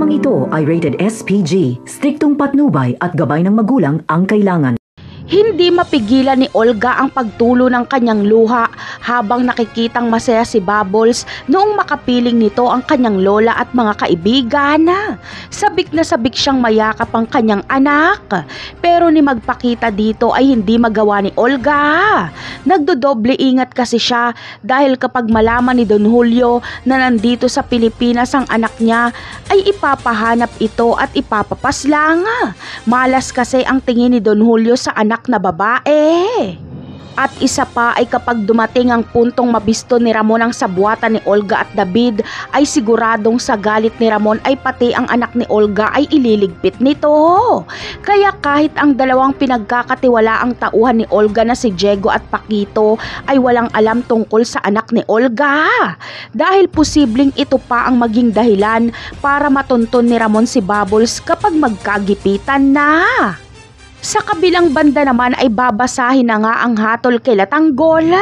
Programang ito ay rated SPG. Striktong patnubay at gabay ng magulang ang kailangan. Hindi mapigilan ni Olga ang pagtulo ng kanyang luha habang nakikitang masaya si Bubbles noong makapiling nito ang kanyang lola at mga kaibigan. Sabik na sabik siyang mayakap ang kanyang anak. Pero ni magpakita dito ay hindi magawa ni Olga. Nagdodoble ingat kasi siya dahil kapag malaman ni Don Julio na nandito sa Pilipinas ang anak niya ay ipapahanap ito at ipapapaslang. Malas kasi ang tingin ni Don Julio sa anak na babae. At isa pa ay kapag dumating ang puntong mabisto ni Ramon ang sabuatan ni Olga at David ay siguradong sa galit ni Ramon ay pati ang anak ni Olga ay ililigpit nito. Kaya kahit ang dalawang pinagkakatiwalaang tauhan ni Olga na si Diego at Paquito ay walang alam tungkol sa anak ni Olga. Dahil posibleng ito pa ang maging dahilan para matunton ni Ramon si Bubbles kapag magkagipitan na. Sa kabilang banda naman ay babasahin na nga ang hatol kay Tanggol.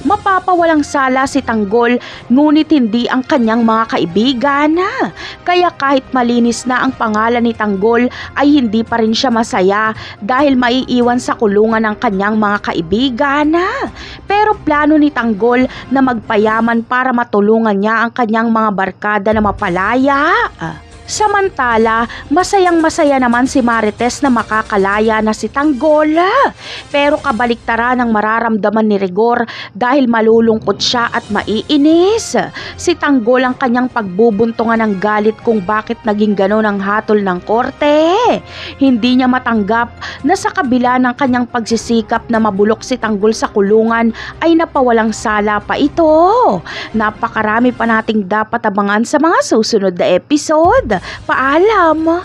Mapapawalang sala si Tanggol ngunit hindi ang kanyang mga kaibigan. Kaya kahit malinis na ang pangalan ni Tanggol ay hindi pa rin siya masaya dahil maiiwan sa kulungan ng kanyang mga kaibigan. Pero plano ni Tanggol na magpayaman para matulungan niya ang kanyang mga barkada na mapalaya. Samantala, masayang-masaya naman si Marites na makakalaya na si Tanggol. Pero kabaliktaran ang mararamdaman ni Rigor dahil malulungkot siya at maiinis. Si Tanggol ang kanyang pagbubuntungan ng galit kung bakit naging ganon ang hatol ng korte. Hindi niya matanggap na sa kabila ng kanyang pagsisikap na mabulok si Tanggol sa kulungan ay napawalang sala pa ito. Napakarami pa nating dapat abangan sa mga susunod na episode. Paalam!